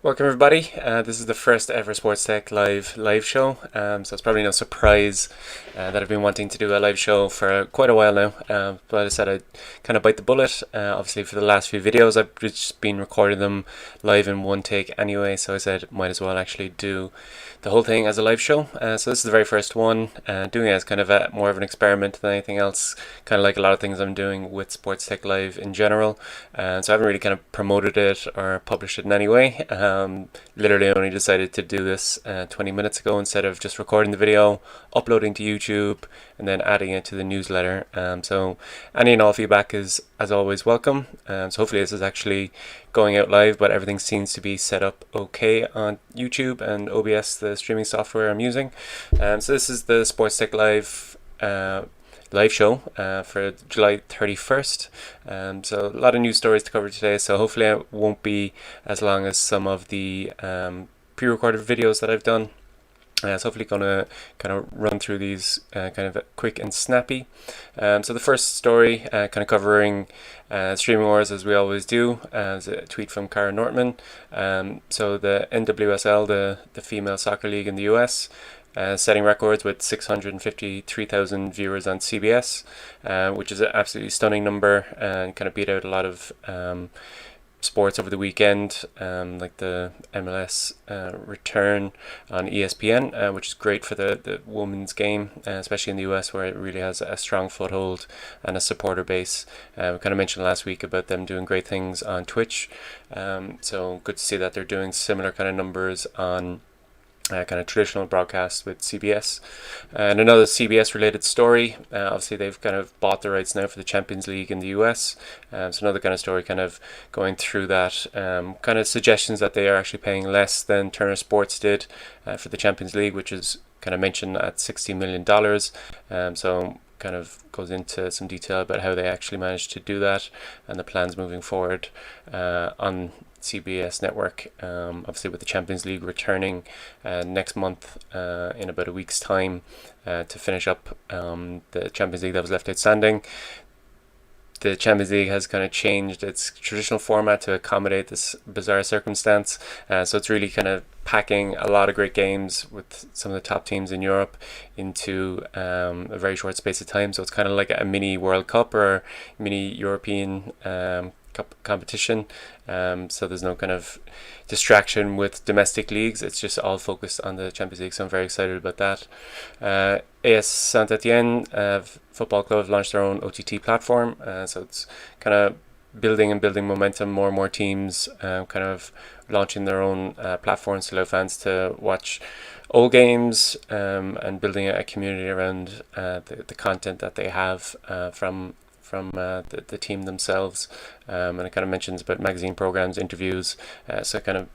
Welcome everybody. This is the first ever SportsTech live show. So it's probably no surprise that I've been wanting to do a live show for quite a while now. But I said I'd kind of bite the bullet. Obviously, for the last few videos, I've just been recording them live in one take anyway. So I said might as well actually do the whole thing as a live show. So this is the very first one. Doing it as kind of more of an experiment than anything else. Kind of like a lot of things I'm doing with SportsTech Live in general. So I haven't really kind of promoted it or published it in any way. Literally only decided to do this 20 minutes ago instead of just recording the video, uploading to YouTube, and then adding it to the newsletter. So any and all feedback is, as always, welcome. So hopefully this is actually going out live, but everything seems to be set up okay on YouTube and OBS, the streaming software I'm using. So this is the SportsTech live show for July 31st. So a lot of news stories to cover today, so hopefully it won't be as long as some of the pre-recorded videos that I've done. So hopefully going to kind of run through these kind of quick and snappy. So the first story kind of covering streaming wars, as we always do, is a tweet from Cara Nortman. So the NWSL, the female soccer league in the US, setting records with 653,000 viewers on CBS, which is an absolutely stunning number and kind of beat out a lot of sports over the weekend, like the MLS return on ESPN, which is great for the women's game, especially in the US, where it really has a strong foothold and a supporter base. We kind of mentioned last week about them doing great things on Twitch, so good to see that they're doing similar kind of numbers on kind of traditional broadcast with CBS. And another CBS related story, obviously they've kind of bought the rights now for the Champions League in the US. So another kind of story kind of going through that, kind of suggestions that they are actually paying less than Turner Sports did for the Champions League, which is kind of mentioned at $60 million. So kind of goes into some detail about how they actually managed to do that and the plans moving forward on CBS network, obviously with the Champions League returning next month in about a week's time to finish up the Champions League that was left outstanding. The Champions League has kind of changed its traditional format to accommodate this bizarre circumstance, so it's really kind of packing a lot of great games with some of the top teams in Europe into a very short space of time. So it's kind of like a mini World Cup or mini European competition. So there's no kind of distraction with domestic leagues. It's just all focused on the Champions League, so I'm very excited about that. AS Saint-Etienne Football Club have launched their own OTT platform, so it's kind of building momentum. More and more teams kind of launching their own platforms to allow fans to watch old games, and building a community around the content that they have from the team themselves. And it kind of mentions about magazine programs, interviews, so kind of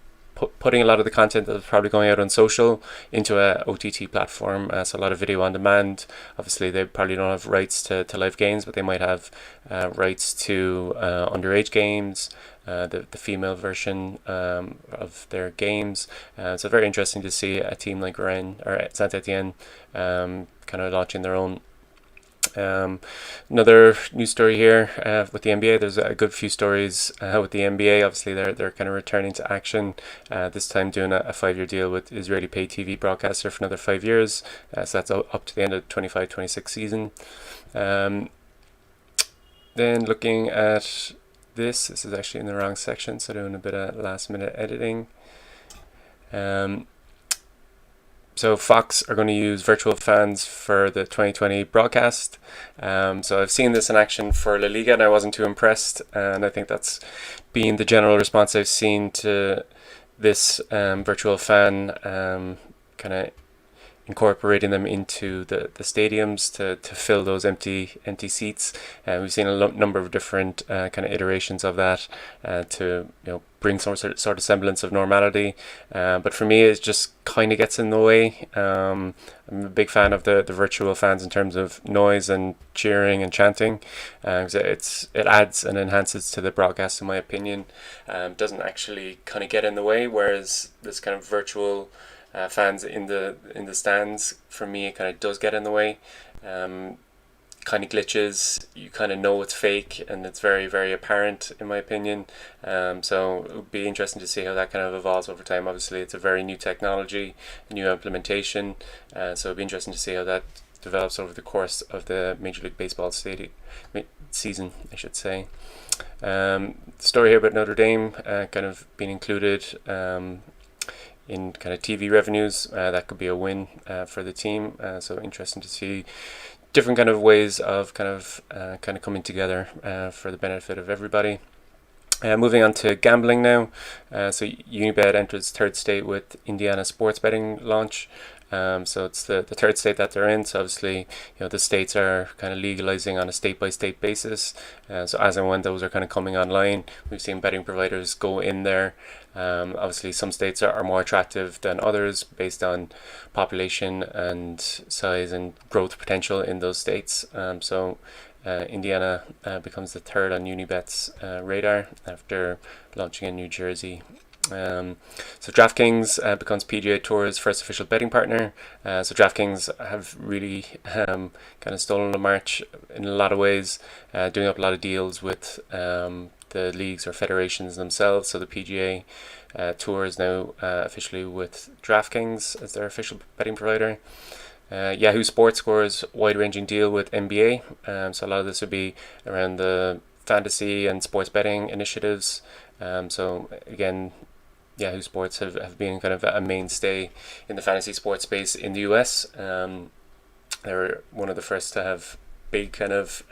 putting a lot of the content that's probably going out on social into a OTT platform, so a lot of video on demand. Obviously they probably don't have rights to live games, but they might have rights to underage games, the female version of their games. So very interesting to see a team like Rennes or Saint-Etienne kind of launching their own. Another news story here with the NBA. There's a good few stories with the NBA. Obviously they're kind of returning to action, this time doing a 5-year deal with Israeli pay TV broadcaster for another 5 years, so that's up to the end of the 25-26 season. Then looking at this is actually in the wrong section, so doing a bit of last minute editing. So Fox are going to use virtual fans for the 2020 broadcast. So I've seen this in action for La Liga and I wasn't too impressed. And I think that's been the general response I've seen to this virtual fan, kind of incorporating them into the stadiums to fill those empty seats. We've seen a number of different kind of iterations of that to bring some sort of semblance of normality, but for me it just kind of gets in the way. I'm a big fan of the virtual fans in terms of noise and cheering and chanting, because it adds and enhances to the broadcast in my opinion. Doesn't actually kind of get in the way, whereas this kind of virtual fans in the stands, for me it kind of does get in the way. kind of glitches, you kind of know it's fake, and it's very, very apparent in my opinion. So it would be interesting to see how that kind of evolves over time. Obviously, it's a very new technology, new implementation, so it'd be interesting to see how that develops over the course of the Major League Baseball season, I should say. Story here about Notre Dame kind of being included in kind of TV revenues. That could be a win for the team. So interesting to see different kind of ways of kind of coming together for the benefit of everybody. Moving on to gambling now. So Unibet enters third state with Indiana sports betting launch. So it's the third state that they're in. So obviously, the states are kind of legalizing on a state-by-state basis. So as and when those are kind of coming online, we've seen betting providers go in there. Obviously, some states are more attractive than others based on population and size and growth potential in those states. So Indiana becomes the third on Unibet's radar after launching in New Jersey. So DraftKings becomes PGA Tour's first official betting partner. So DraftKings have really kind of stolen the march in a lot of ways, doing up a lot of deals with the leagues or federations themselves. So the PGA Tour is now officially with DraftKings as their official betting provider. Yahoo Sports scores wide-ranging deal with NBA. So a lot of this would be around the fantasy and sports betting initiatives. So again, Yahoo Sports have been kind of a mainstay in the fantasy sports space in the US. They were one of the first to have big kind of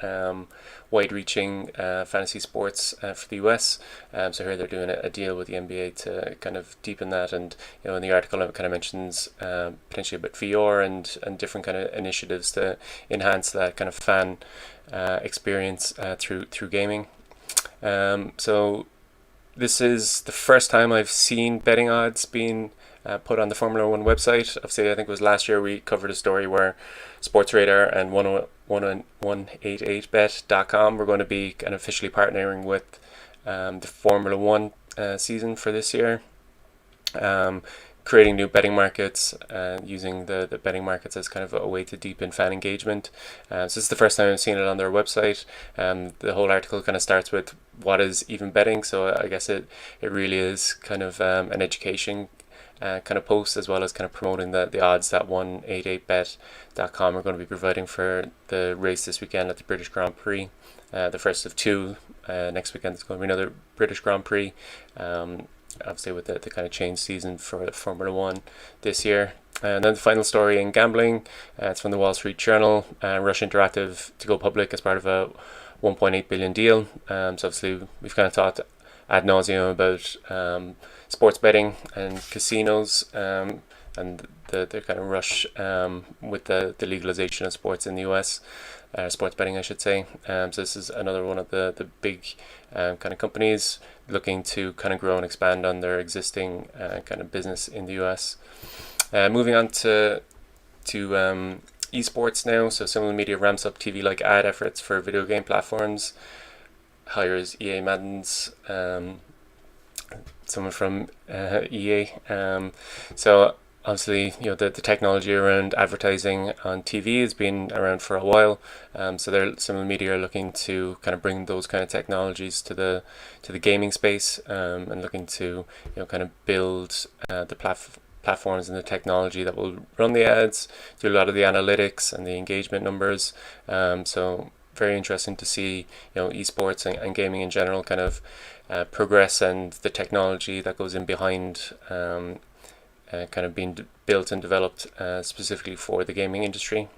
wide-reaching fantasy sports for the US. So here they're doing a deal with the NBA to kind of deepen that. And in the article it kind of mentions potentially about VR and different kind of initiatives to enhance that kind of fan experience through gaming. So this is the first time I've seen betting odds being put on the Formula One website. Obviously, I think it was last year we covered a story where SportsRadar and 188bet.com were going to be kind of officially partnering with the Formula One season for this year, creating new betting markets, using the betting markets as kind of a way to deepen fan engagement. So this is the first time I've seen it on their website. The whole article kind of starts with what is even betting. So I guess it really is kind of an education kind of post, as well as kind of promoting the odds that 188bet.com are going to be providing for the race this weekend at the British Grand Prix. The first of two. Next weekend there's going to be another British Grand Prix. Obviously with the kind of change season for Formula One this year. And then the final story in gambling, it's from the Wall Street Journal. Rush Interactive to go public as part of a 1.8 billion deal. So obviously we've kind of talked ad nauseum about sports betting and casinos, and the kind of rush with the legalization of sports in the US, sports betting I should say. So this is another one of the big kind of companies looking to kind of grow and expand on their existing kind of business in the US. Moving on to esports now. So Similar Media ramps up TV-like ad efforts for video game platforms, hires EA Madden's someone from EA. So obviously, the technology around advertising on TV has been around for a while. So Similar Media are looking to kind of bring those kind of technologies to the gaming space, and looking to kind of build the platforms and the technology that will run the ads, do a lot of the analytics and the engagement numbers. So very interesting to see esports and gaming in general kind of progress, and the technology that goes in behind kind of being built and developed specifically for the gaming industry.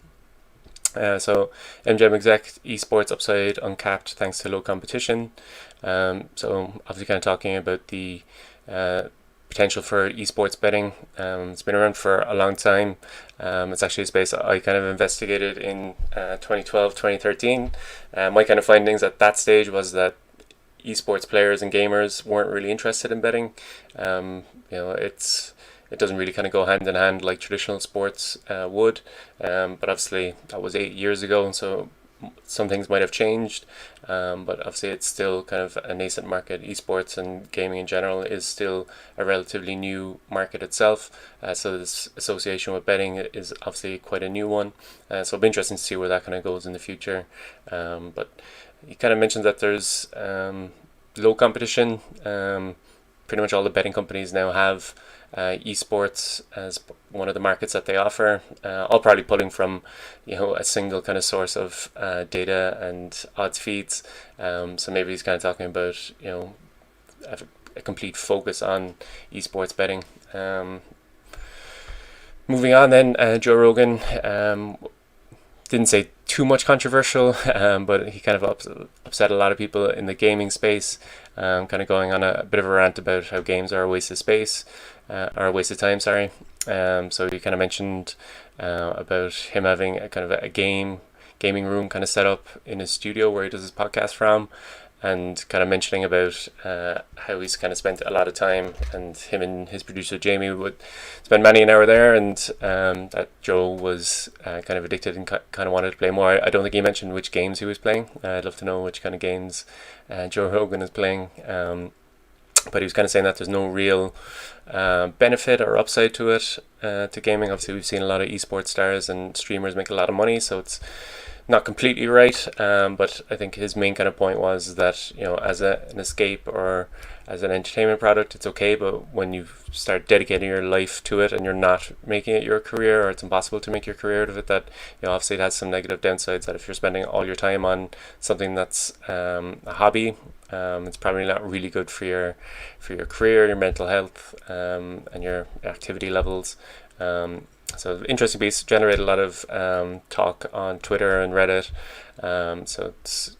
So MGM exec, esports upside uncapped thanks to low competition. So obviously kind of talking about the potential for esports betting. It's been around for a long time. It's actually a space I kind of investigated in 2012, 2013. My kind of findings at that stage was that esports players and gamers weren't really interested in betting. It doesn't really kind of go hand in hand like traditional sports would. But obviously that was 8 years ago, and so some things might have changed, but obviously it's still kind of a nascent market. Esports and gaming in general is still a relatively new market itself. So this association with betting is obviously quite a new one. So it'll be interesting to see where that kind of goes in the future. But you kind of mentioned that there's low competition. Pretty much all the betting companies now have esports as one of the markets that they offer, all probably pulling from a single kind of source of data and odds feeds. So maybe he's kind of talking about a complete focus on esports betting. Moving on then, Joe Rogan didn't say too much controversial, but he kind of upset a lot of people in the gaming space, kind of going on a bit of a rant about how games are a waste of space, or a waste of time, sorry. So he kind of mentioned about him having a kind of a gaming room kind of set up in his studio where he does his podcast from, and kind of mentioning about how he's kind of spent a lot of time, and him and his producer Jamie would spend many an hour there, and that Joe was kind of addicted and kind of wanted to play more. I don't think he mentioned which games he was playing. I'd love to know which kind of games Joe Rogan is playing. But he was kind of saying that there's no real benefit or upside to it, to gaming. Obviously, we've seen a lot of esports stars and streamers make a lot of money, so it's not completely right, but I think his main kind of point was that as an escape or as an entertainment product, it's okay, but when you start dedicating your life to it and you're not making it your career, or it's impossible to make your career out of it, that obviously it has some negative downsides. That if you're spending all your time on something that's a hobby, it's probably not really good for your career, your mental health, and your activity levels. So interesting piece, generated a lot of talk on Twitter and Reddit. So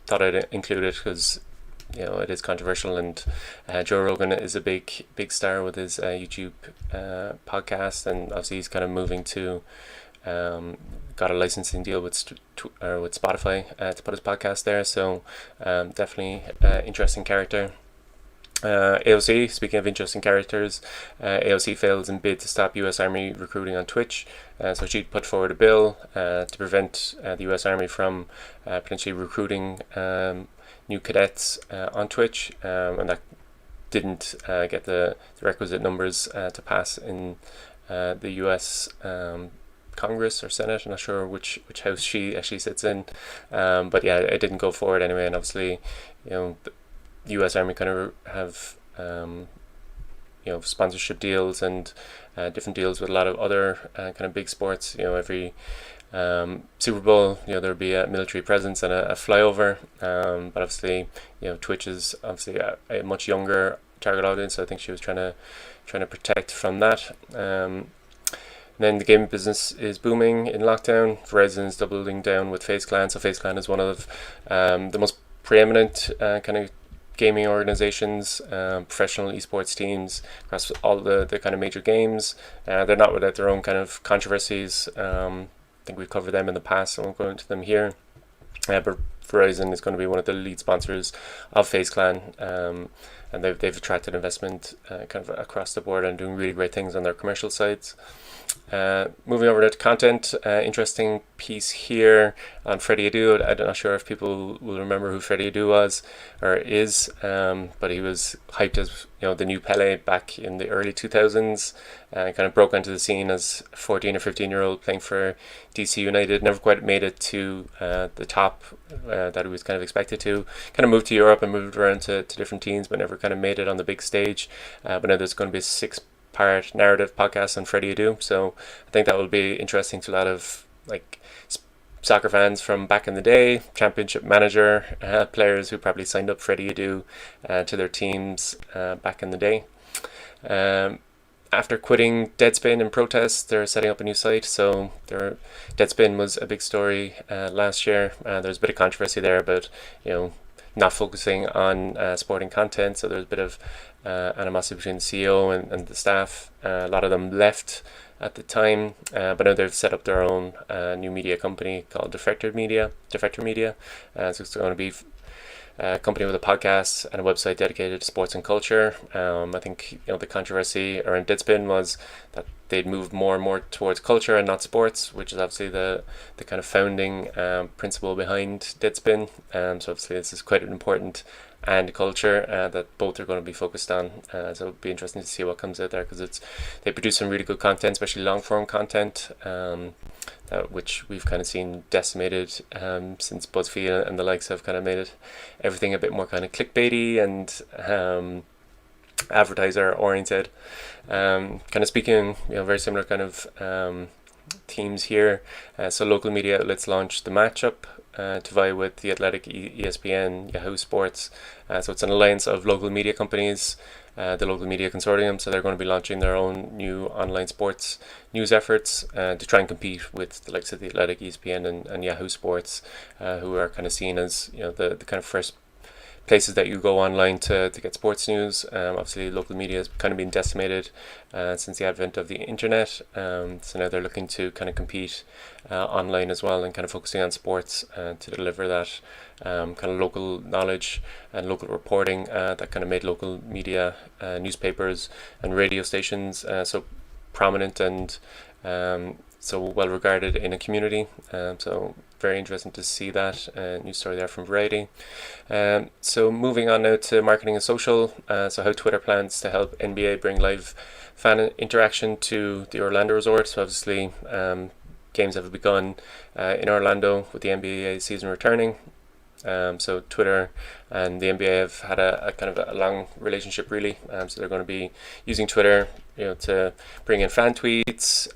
thought I'd include it because it is controversial, and Joe Rogan is a big star with his YouTube podcast, and obviously he's kind of moving to got a licensing deal with Spotify to put his podcast there. So definitely interesting character. AOC, speaking of interesting characters, AOC fails in bid to stop US Army recruiting on Twitch. So she put forward a bill to prevent the US Army from potentially recruiting new cadets on Twitch, and that didn't get the requisite numbers to pass in the US Congress or Senate. I'm not sure which house she actually sits in, but yeah, it didn't go forward anyway. And obviously, the US Army kind of have sponsorship deals and different deals with a lot of other kind of big sports. Every Super Bowl, there'll be a military presence and a flyover. But obviously, Twitch is obviously a much younger target audience. So I think she was trying to protect from that. Then the gaming business is booming in lockdown. Verizon's doubling down with FaZe Clan. So FaZe Clan is one of the most preeminent kind of gaming organizations, professional esports teams across all the kind of major games. They're not without their own kind of controversies. I think we've covered them in the past, so I won't go into them here. But Verizon is going to be one of the lead sponsors of FaZe Clan, and they've attracted investment kind of across the board and doing really great things on their commercial sides. Moving over to content, interesting piece here on Freddie Adu. I'm not sure if people will remember who Freddie Adu was or is, but he was hyped as the new Pele back in the early 2000s. Kind of broke onto the scene as a 14 or 15-year-old playing for DC United. Never quite made it to the top that he was kind of expected to. Kind of moved to Europe and moved around to different teams, but never kind of made it on the big stage. But now there's going to be a 6-part narrative podcast on Freddie Adu, so I think that will be interesting to a lot of soccer fans from back in the day, championship manager players who probably signed up Freddie Adu to their teams back in the day. After quitting Deadspin in protest, they're setting up a new site. So Deadspin was a big story last year. There's a bit of controversy there about not focusing on sporting content, so there's a bit of animosity between the CEO and the staff. A lot of them left at the time, but now they've set up their own new media company called Defector Media. So it's going to be a company with a podcast and a website dedicated to sports and culture. I think the controversy around Deadspin was that they'd moved more and more towards culture and not sports, which is obviously the kind of founding principle behind Deadspin. So obviously this is quite an important and culture that both are going to be focused on. So it'll be interesting to see what comes out there, because they produce some really good content, especially long form content, which we've kind of seen decimated since BuzzFeed and the likes have kind of made everything a bit more kind of clickbaity and advertiser oriented. Kind of speaking, very similar kind of themes here. So local media outlets launched the matchup to vie with The Athletic, ESPN, Yahoo Sports. So it's an alliance of local media companies, the Local Media Consortium. So they're going to be launching their own new online sports news efforts to try and compete with the likes of The Athletic, ESPN, and Yahoo Sports, who are kind of seen as the kind of first places that you go online to get sports news. Obviously local media has kind of been decimated since the advent of the internet, so now they're looking to kind of compete online as well, and kind of focusing on sports to deliver that kind of local knowledge and local reporting that kind of made local media, newspapers and radio stations so prominent and so well regarded in a community. So very interesting to see that news story there from Variety. So moving on now to marketing and social. So how Twitter plans to help NBA bring live fan interaction to the Orlando resort. So obviously games have begun in Orlando with the NBA season returning. So Twitter and the NBA have had a kind of a long relationship really. So they're going to be using Twitter to bring in fan tweets,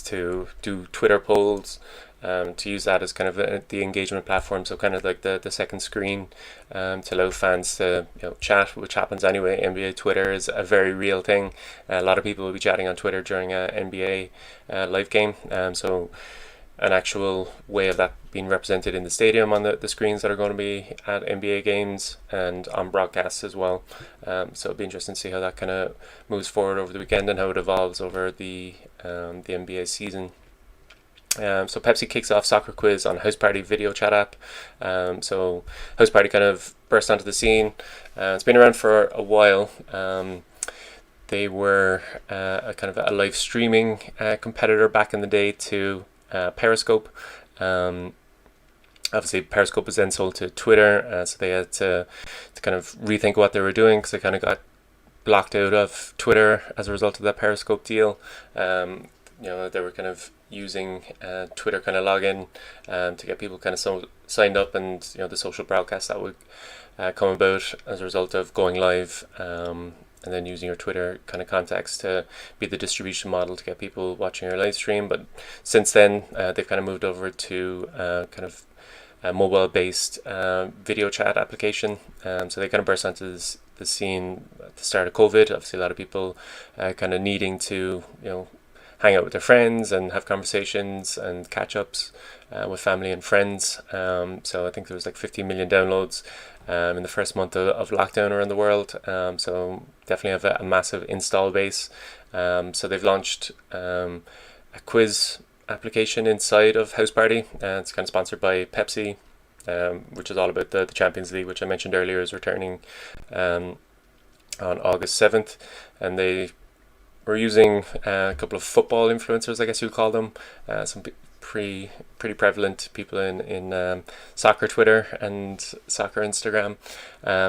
to do Twitter polls, to use that as kind of the engagement platform, so kind of like the second screen, to allow fans to chat, which happens anyway. NBA Twitter is a very real thing. A lot of people will be chatting on Twitter during a NBA live game, so an actual way of that being represented in the stadium on the screens that are going to be at NBA games and on broadcasts as well. So it'll be interesting to see how that kind of moves forward over the weekend and how it evolves over the NBA season. So Pepsi kicks off soccer quiz on House Party video chat app. So House Party kind of burst onto the scene. It's been around for a while. They were a kind of a live streaming competitor back in the day to Periscope. Obviously Periscope was then sold to Twitter, so they had to kind of rethink what they were doing, because they kind of got blocked out of Twitter as a result of that Periscope deal. They were kind of using Twitter kind of login to get people kind of signed up, and the social broadcast that would come about as a result of going live, and then using your Twitter kind of contacts to be the distribution model to get people watching your live stream. But since then they've kind of moved over to kind of a mobile-based video chat application. So they kind of burst onto the scene at the start of COVID. Obviously a lot of people kind of needing to hang out with their friends and have conversations and catch-ups with family and friends. So I think there was like 15 million downloads in the first month of lockdown around the world. So definitely have a massive install base. So they've launched a quiz application inside of House Party. It's kind of sponsored by Pepsi, which is all about the Champions League, which I mentioned earlier is returning on August 7th. And they were using a couple of football influencers, I guess you'd call them, some pretty prevalent people in soccer Twitter and soccer Instagram.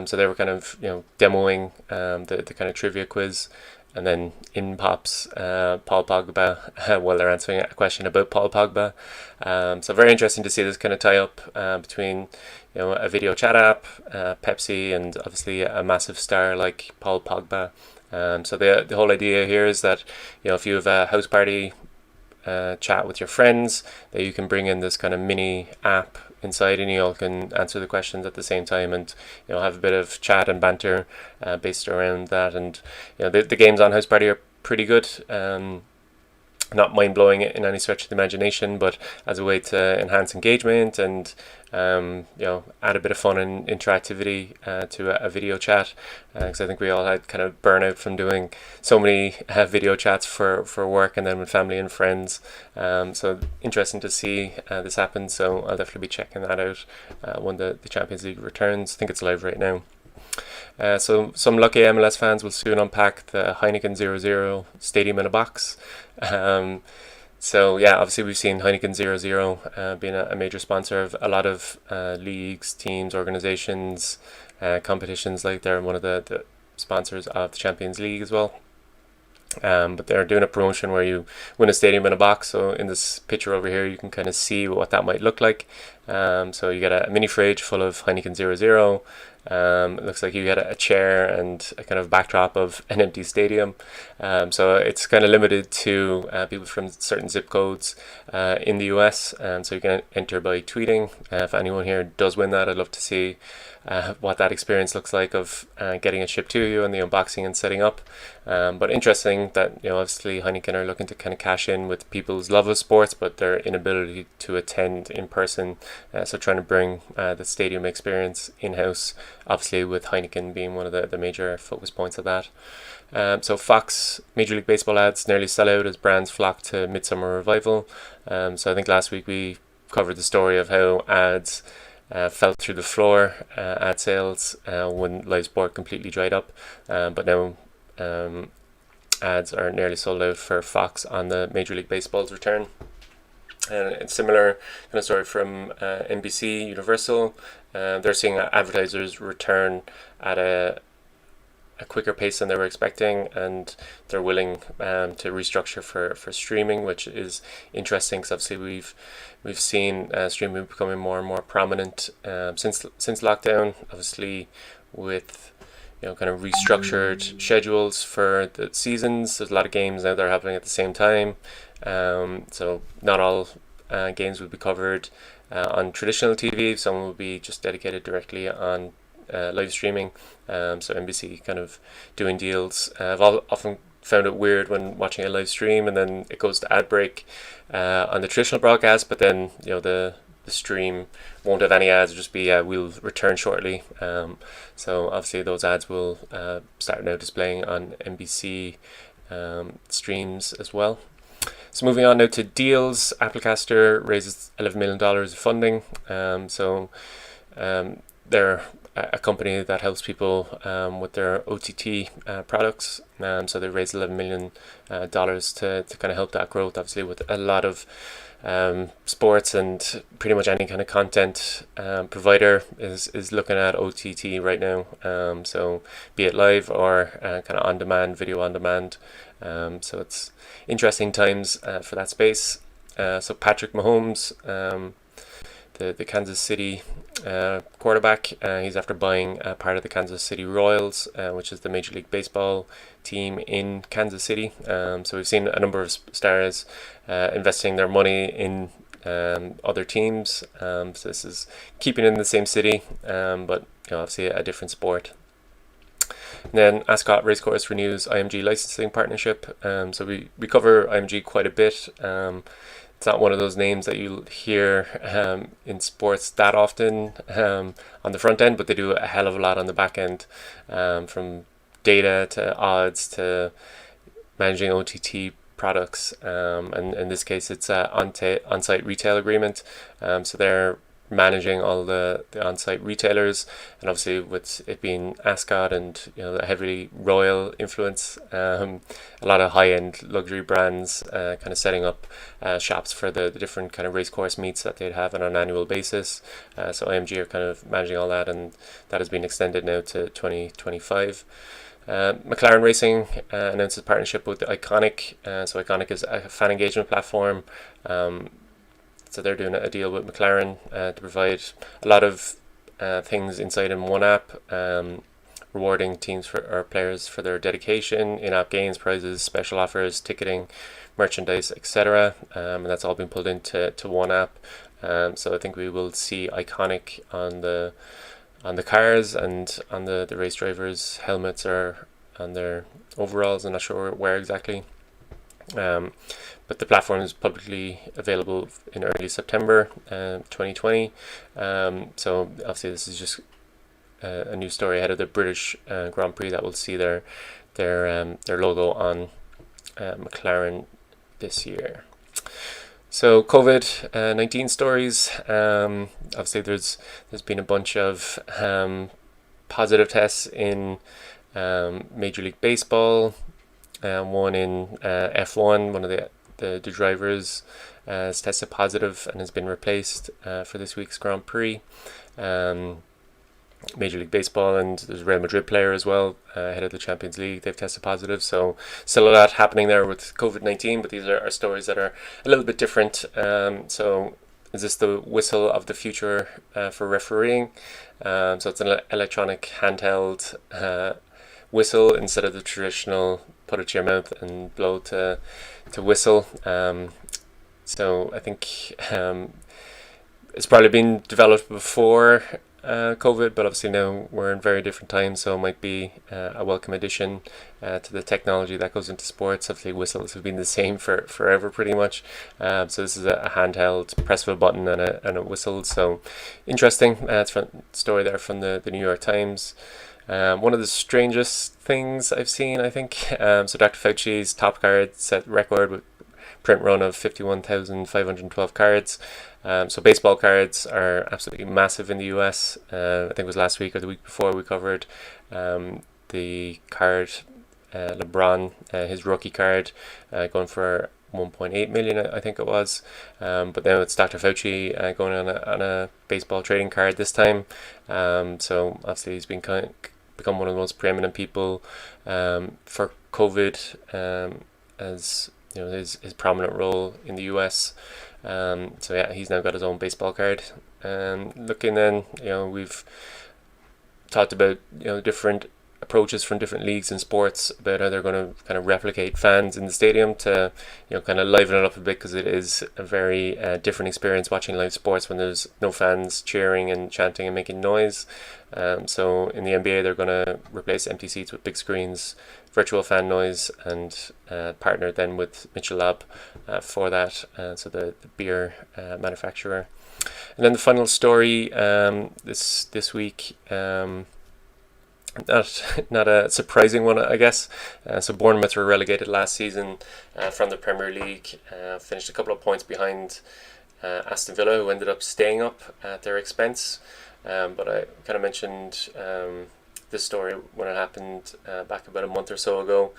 So they were kind of demoing the kind of trivia quiz, and then in pops Paul Pogba while they're answering a question about Paul Pogba. So very interesting to see this kind of tie up between a video chat app, Pepsi, and obviously a massive star like Paul Pogba. So the whole idea here is that if you have a House Party chat with your friends, that you can bring in this kind of mini app inside, and you all can answer the questions at the same time, and have a bit of chat and banter based around that. And the games on House Party are pretty good. not mind-blowing in any stretch of the imagination, but as a way to enhance engagement and add a bit of fun and interactivity to a video chat, because I think we all had kind of burnout from doing so many video chats for work and then with family and friends. So interesting to see this happen, so I'll definitely be checking that out when the Champions League returns. I think it's live right now. So some lucky MLS fans will soon unpack the Heineken 0-0 Stadium in a Box. So yeah, obviously we've seen Heineken 0-0 being a major sponsor of a lot of leagues, teams, organizations, competitions. Like they're one of the sponsors of the Champions League as well. But they're doing a promotion where you win a stadium in a box. So in this picture over here, you can kind of see what that might look like. So you get a mini fridge full of Heineken 0-0. It looks like you get a chair and a kind of backdrop of an empty stadium. So it's kind of limited to people from certain zip codes in the US. So you can enter by tweeting. If anyone here does win that, I'd love to see what that experience looks like of getting it shipped to you and the unboxing and setting up. But interesting that, obviously Heineken are looking to kind of cash in with people's love of sports, but their inability to attend in person. So trying to bring the stadium experience in-house, obviously with Heineken being one of the major focus points of that. So Fox Major League Baseball ads nearly sell out as brands flock to Midsummer Revival. So I think last week we covered the story of how ads fell through the floor, ad sales, when live sport completely dried up. But now ads are nearly sold out for Fox on the Major League Baseball's return. And it's similar kind of story from NBC Universal. They're seeing advertisers return at a quicker pace than they were expecting, and they're willing to restructure for streaming, which is interesting because obviously we've seen streaming becoming more and more prominent since lockdown. Obviously, with kind of restructured schedules for the seasons, there's a lot of games now that are happening at the same time. So not all games will be covered on traditional TV. Some will be just dedicated directly on live streaming. So NBC kind of doing deals. I've often found it weird when watching a live stream and then it goes to ad break on the traditional broadcast, but then the stream won't have any ads. It'll just be we'll return shortly. So obviously those ads will start now displaying on NBC streams as well. So moving on now to deals, Applecaster raises $11 million of funding. They're a company that helps people with their OTT products. So they raised $11 million to kind of help that growth. Obviously, with a lot of sports and pretty much any kind of content provider is looking at OTT right now. So be it live or kind of on demand, video on demand. So it's interesting times for that space. So Patrick Mahomes, the Kansas City quarterback, he's after buying part of the Kansas City Royals, which is the Major League Baseball team in Kansas City. So we've seen a number of stars investing their money in other teams. So this is keeping in the same city, but obviously a different sport. And then Ascot Racecourse renews IMG licensing partnership. So we cover IMG quite a bit. It's not one of those names that you'll hear in sports that often on the front end, but they do a hell of a lot on the back end, from data to odds to managing OTT products. And in this case, it's an on-site retail agreement. So they're managing all the on-site retailers, and obviously with it being Ascot and the heavily royal influence, a lot of high-end luxury brands kind of setting up shops for the different kind of racecourse meets that they'd have on an annual basis. So IMG are kind of managing all that, and that has been extended now to 2025. McLaren Racing announced a partnership with the Iconic. So Iconic is a fan engagement platform. So they're doing a deal with McLaren to provide a lot of things inside in one app, rewarding teams or players for their dedication, in-app games, prizes, special offers, ticketing, merchandise, etc. And that's all been pulled into one app. So I think we will see Iconic on the cars and on the race drivers' helmets or on their overalls. I'm not sure where exactly. but the platform is publicly available in early September 2020. So obviously this is just a new story ahead of the British Grand Prix that will see their logo on McLaren this year. So COVID-19 stories. Obviously, there's been a bunch of positive tests in Major League Baseball. One in F1. One of the drivers has tested positive and has been replaced for this week's Grand Prix. Major League Baseball, and there's a Real Madrid player as well ahead of the Champions League. They've tested positive, so still a lot happening there with COVID-19, but these are stories that are a little bit different. So is this the whistle of the future for refereeing? So it's an electronic handheld whistle instead of the traditional put it to your mouth and blow to whistle. So I think it's probably been developed before COVID, but obviously now we're in very different times, so it might be a welcome addition to the technology that goes into sports. Obviously whistles have been the same for forever pretty much, so this is a handheld press of a button and a whistle. So interesting. It's a story there from the New York Times. One of the strangest things I've seen, I think, so Dr. Fauci's top card set record with print run of 51,512 cards. So baseball cards are absolutely massive in the US. I think it was last week or the week before we covered the card, LeBron, his rookie card, going for 1.8 million, I think it was. But now it's Dr. Fauci going on a baseball trading card this time. So obviously he's become one of the most preeminent people for COVID, as you know, his prominent role in the US. So yeah, he's now got his own baseball card. Looking then, we've talked about different approaches from different leagues and sports about how they're going to kind of replicate fans in the stadium to kind of liven it up a bit, because it is a very different experience watching live sports when there's no fans cheering and chanting and making noise. So in the NBA they're going to replace empty seats with big screens, virtual fan noise, and partnered then with Mitchell Lab for that, so the beer manufacturer. And then the final story this week, not a surprising one, I guess. So Bournemouth were relegated last season from the Premier League, finished a couple of points behind Aston Villa, who ended up staying up at their expense. But I kind of mentioned this story when it happened back about a month or so ago.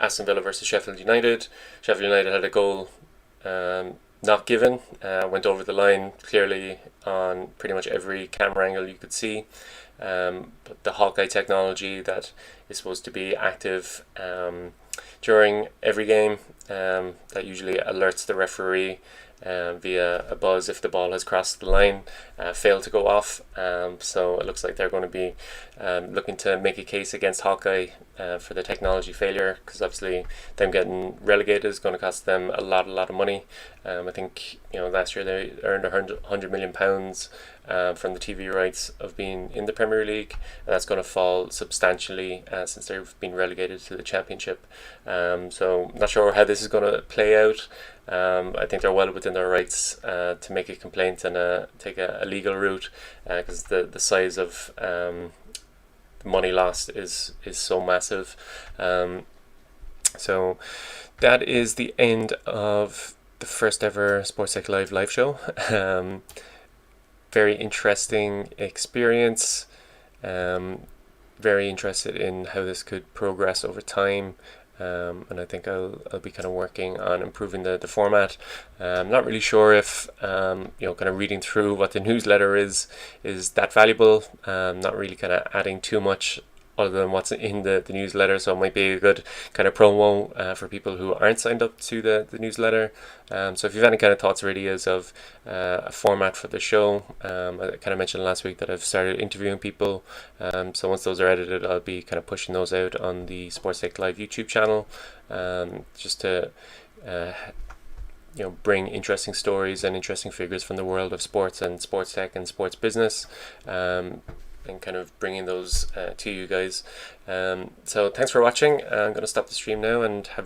Aston Villa versus Sheffield United. Sheffield United had a goal not given, went over the line clearly on pretty much every camera angle you could see. But the Hawkeye technology that is supposed to be active during every game, that usually alerts the referee via a buzz if the ball has crossed the line, failed to go off. So it looks like they're going to be looking to make a case against Hawkeye for the technology failure, because obviously them getting relegated is going to cost them a lot of money. I think last year they earned £100 million from the TV rights of being in the Premier League, and that's going to fall substantially since they've been relegated to the Championship. So not sure how this is going to play out. I think they're well within their rights to make a complaint and take a legal route, because the size of money lost is so massive. So that is the end of the first ever SportsTech live show. Very interesting experience. Very interested in how this could progress over time. And I think I'll be kind of working on improving the format. I'm not really sure if kind of reading through what the newsletter is that valuable. Not really kind of adding too much other than what's in the newsletter, so it might be a good kind of promo for people who aren't signed up to the newsletter. So if you have any kind of thoughts or ideas of a format for the show, I kind of mentioned last week that I've started interviewing people, so once those are edited I'll be kind of pushing those out on the SportsTech Live YouTube channel, just to bring interesting stories and interesting figures from the world of sports and sports tech and sports business, and kind of bringing those to you guys. So thanks for watching. I'm going to stop the stream now and have